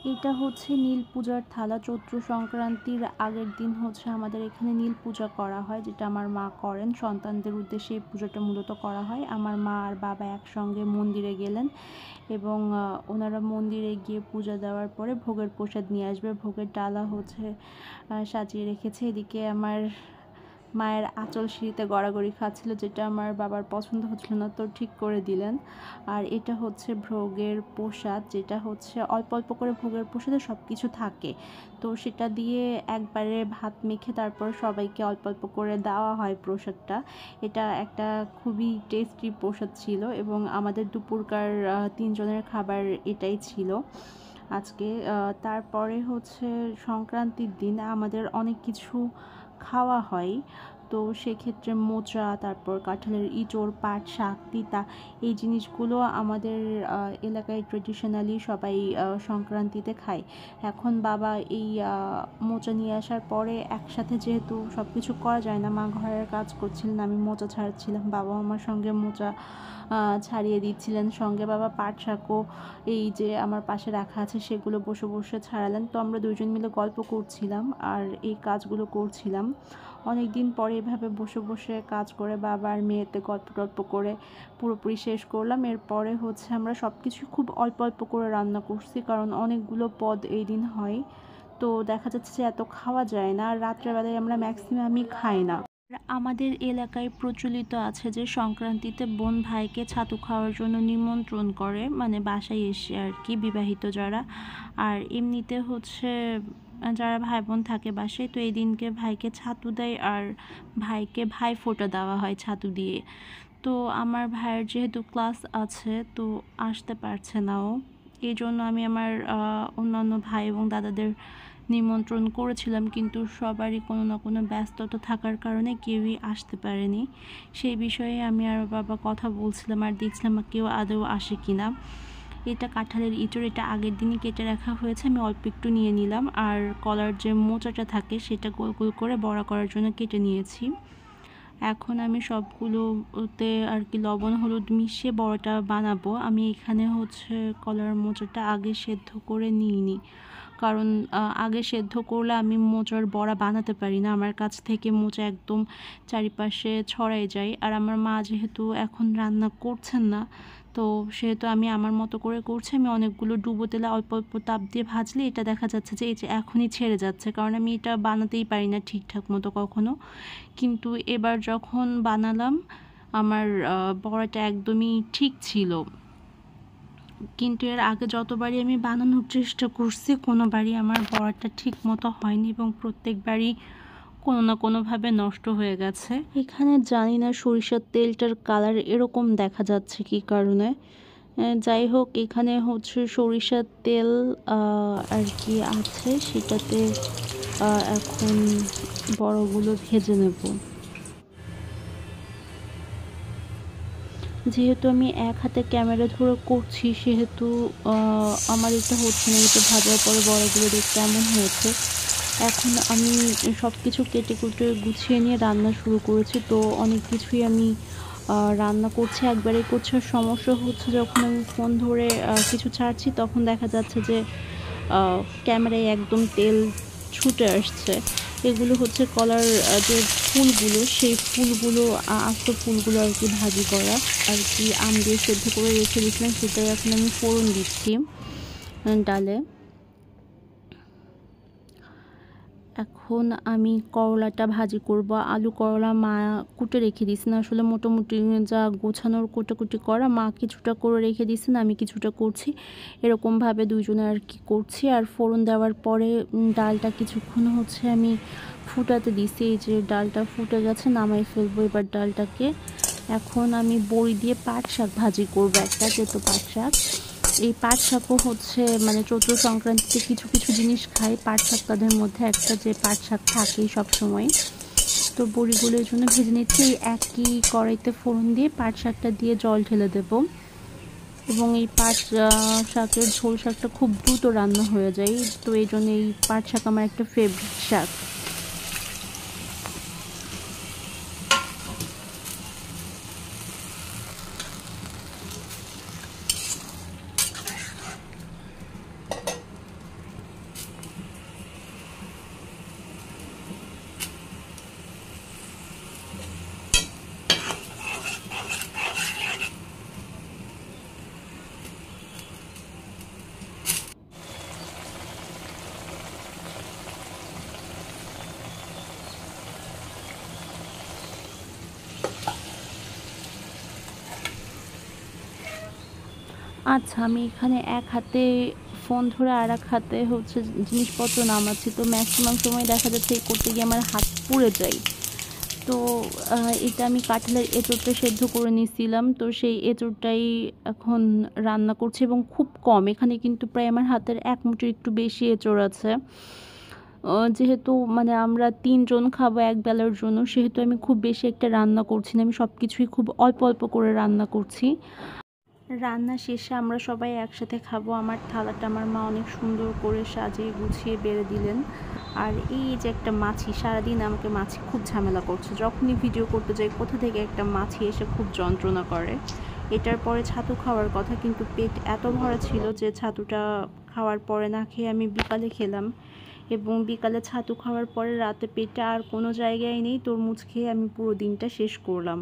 এটা হচ্ছে নীল পূজার থালা। চৈত্র সংক্রান্তির আগের দিন হচ্ছে আমাদের এখানে নীল পূজা করা হয়, যেটা আমার মা করেন। সন্তানদের উদ্দেশ্যে এই পুজোটা মূলত করা হয়। আমার মা আর বাবা একসঙ্গে মন্দিরে গেলেন এবং ওনারা মন্দিরে গিয়ে পূজা দেওয়ার পরে ভোগের প্রসাদ নিয়ে আসবে। ভোগের ডালা হচ্ছে সাজিয়ে রেখেছে। এদিকে আমার মায়ের আঁচল সিঁড়িতে গড়াগড়ি খাচ্ছিল, যেটা আমার বাবার পছন্দ হচ্ছিল না, তো ঠিক করে দিলেন। আর এটা হচ্ছে ভোগের প্রসাদ, যেটা হচ্ছে অল্প অল্প করে ভোগের প্রসাদে সব কিছু থাকে, তো সেটা দিয়ে একবারে ভাত মেখে তারপর সবাইকে অল্প অল্প করে দেওয়া হয় প্রসাদটা। এটা একটা খুবই টেস্টি প্রসাদ ছিল এবং আমাদের দুপুরকার 3 জনের খাবার এটাই ছিল আজকে। তারপরে হচ্ছে সংক্রান্তির দিন আমাদের অনেক কিছু খাওয়া হয়, তো সেক্ষেত্রে মোচা, তারপর কাঁঠালের ইঁচড়, পাট শাক, তিতা, এই জিনিসগুলো আমাদের এলাকায় ট্রেডিশনালি সবাই সংক্রান্তিতে খায়। এখন বাবা এই মোচা নিয়ে আসার পরে একসাথে যেহেতু সব কিছু করা যায় না, মা ঘরের কাজ করছিলেন, আমি মোচা ছাড়াচ্ছিলাম, বাবা আমার সঙ্গে মোচা ছাড়িয়ে দিচ্ছিলেন। সঙ্গে বাবা পাট শাকও এই যে আমার পাশে রাখা আছে সেগুলো বসে বসে ছাড়ালেন। তো আমরা দুজন মিলে গল্প করছিলাম আর এই কাজগুলো করছিলাম। অনেক দিন পরে এভাবে বসে বসে কাজ করে বাবা আর মেয়েতে গল্প টল্প করে পুরোপুরি শেষ করলাম। এরপরে হচ্ছে আমরা সব কিছু খুব অল্প অল্প করে রান্না করছি, কারণ অনেকগুলো পদ এই দিন হয়, তো দেখা যাচ্ছে যে এত খাওয়া যায় না। আর রাত্রেবেলায় আমরা ম্যাক্সিমামই খাই না। আমাদের এলাকায় প্রচলিত আছে যে সংক্রান্তিতে বোন ভাইকে ছাতু খাওয়ার জন্য নিমন্ত্রণ করে, মানে বাসায় এসে আর কি, বিবাহিত যারা। আর এমনিতে হচ্ছে যারা ভাই বোন থাকে বাসায়, তো এই দিনকে ভাইকে ছাতু দেয় আর ভাইকে ভাইফোঁটা দেওয়া হয় ছাতু দিয়ে। তো আমার ভাইয়ের যেহেতু ক্লাস আছে, তো আসতে পারছে না ও, এই জন্য আমি আমার অন্যান্য ভাই এবং দাদাদের নিমন্ত্রণ করেছিলাম, কিন্তু সবারই কোনো না কোনো ব্যস্ততা থাকার কারণে কেউই আসতে পারেনি। সেই বিষয়ে আমি আর বাবা কথা বলছিলাম আর দেখছিলাম কেউ আদৌ আসে কিনা। এটা কাঁঠালের ইঁচড়, এটা আগের দিনই কেটে রাখা হয়েছে, আমি অল্প একটু নিয়ে নিলাম। আর কলার যে মোচাটা থাকে সেটা গোল গোল করে বড়া করার জন্য কেটে নিয়েছি। এখন আমি সবগুলোতে আর কি লবণ হলুদ মিশিয়ে বড়াটা বানাবো। আমি এখানে হচ্ছে কলার মোচাটা আগে সেদ্ধ করে নিইনি, কারণ আগে সেদ্ধ করলে আমি মোচার বড়া বানাতে পারি না, আমার কাছ থেকে মোচা একদম চারিপাশে ছড়াই যায়। আর আমার মা যেহেতু এখন রান্না করছেন না, তো সেহেতু আমি আমার মতো করে করছি। আমি অনেকগুলো ডুবো তেলে অল্প অল্প তাপ দিয়ে ভাজলে এটা দেখা যাচ্ছে যে এই যে এখনই ছেড়ে যাচ্ছে, কারণ আমি এটা বানাতেই পারি না ঠিকঠাক মতো কখনো। কিন্তু এবার যখন বানালাম আমার বড়াটা একদমই ঠিক ছিল। কিন্তু এর আগে যতবারই আমি বানানোর চেষ্টা করছি কোনোবারই আমার বড়াটা ঠিক মতো হয়নি এবং প্রত্যেকবারই কোনো না কোনোভাবে নষ্ট হয়ে গেছে। এখানে জানি না সরিষার তেলটার কালার এরকম দেখা যাচ্ছে কি কারণে। যাই হোক, এখানে হচ্ছে সরিষার তেল আর কি আছে, সেটাতে এখন বড়গুলো ভেজে নেব। যেহেতু আমি এক হাতে ক্যামেরা ধরে করছি, সেহেতু আমার এটা হচ্ছে না, এটা ভাজার পরে বড়াগুলো দেখতে এমন হয়েছে। এখন আমি সব কিছু কেটে কুটে গুছিয়ে নিয়ে রান্না শুরু করেছি, তো অনেক কিছুই আমি রান্না করছি একবারে করছি। আর সমস্যা হচ্ছে যখন আমি ফোন ধরে কিছু ছাড়ছি তখন দেখা যাচ্ছে যে ক্যামেরায় একদম তেল ছুটে আসছে। এগুলো হচ্ছে কলার যে ফুলগুলো, সেই ফুলগুলো আস্ত ফুলগুলো আর কি ভাজি করা আর কি আম দিয়ে সেদ্ধ করে রেখে দিয়েছিলাম, সেটাই এখন আমি ফোড়ন দিচ্ছি ডালে। এখন আমি করলাটা ভাজি করব। আলু করলা মা কুটে রেখে দিয়েছেন, আসলে মোটামুটি যা গোছানোর কুটাকুটি করা মা কিছুটা করে রেখে দিয়েছেন, আমি কিছুটা করছি, এরকমভাবে দুইজনে আর কি করছি। আর ফোড়ন দেওয়ার পরে ডালটা কিছুক্ষণ হচ্ছে আমি ফুটাতে দিছি। এই যে ডালটা ফুটে গেছে, নামাই ফেলবো এবার ডালটাকে। এখন আমি বড়ি দিয়ে পাট শাক ভাজি করবো একটা, যেহেতু পাট শাক, এই পাট শাকও হচ্ছে মানে চৈত্র সংক্রান্তিতে কিছু কিছু জিনিস খাই, পাট শাক তাদের মধ্যে একটা, যে পাট শাক থাকেই সবসময়। তো বড়িগুলোর জন্য ভেজে নিচ্ছি। এই একই কড়াইতে ফোড়ন দিয়ে পাট শাকটা দিয়ে জল ঢেলে দেব, এবং এই পাট শাকের ঝোল শাকটা খুব দ্রুত রান্না হয়ে যায়, তো এই জন্য এই পাট শাক আমার একটা ফেভারিট শাক। আচ্ছা, আমি এখানে এক হাতে ফোন ধরে আর এক হাতে হচ্ছে জিনিসপত্র নামাচ্ছি, তো ম্যাক্সিমাম সময় দেখা যাচ্ছে এই করতে গিয়ে আমার হাত পুড়ে যায়। তো এটা আমি কাঁঠালের এঁচোড়টা সেদ্ধ করে নিয়েছিলাম, তো সেই এঁচোড়টাই এখন রান্না করছি এবং খুব কম। এখানে কিন্তু প্রায় আমার হাতের এক মুঠির একটু বেশি এঁচোড় আছে। যেহেতু মানে আমরা ৩ জন খাবো এক বেলার জন্য, সেহেতু আমি খুব বেশি একটা রান্না করছি না, আমি সব কিছুই খুব অল্প অল্প করে রান্না করছি। রান্না শেষে আমরা সবাই একসাথে খাবো। আমার থালাটা আমার মা অনেক সুন্দর করে সাজিয়ে গুছিয়ে বেড়ে দিলেন। আর এই যে একটা মাছি, সারাদিন আমাকে মাছি খুব ঝামেলা করছে, যখনই ভিডিও করতে যাই কোথা থেকে একটা মাছি এসে খুব যন্ত্রণা করে। এটার পরে ছাতু খাওয়ার কথা, কিন্তু পেট এত ভরা ছিল যে ছাতুটা খাওয়ার পরে না খেয়ে আমি বিকালে খেলাম, এবং বিকালে ছাতু খাওয়ার পরে রাতে পেটে আর কোনো জায়গায় নেই, তরমুজ খেয়ে আমি পুরো দিনটা শেষ করলাম।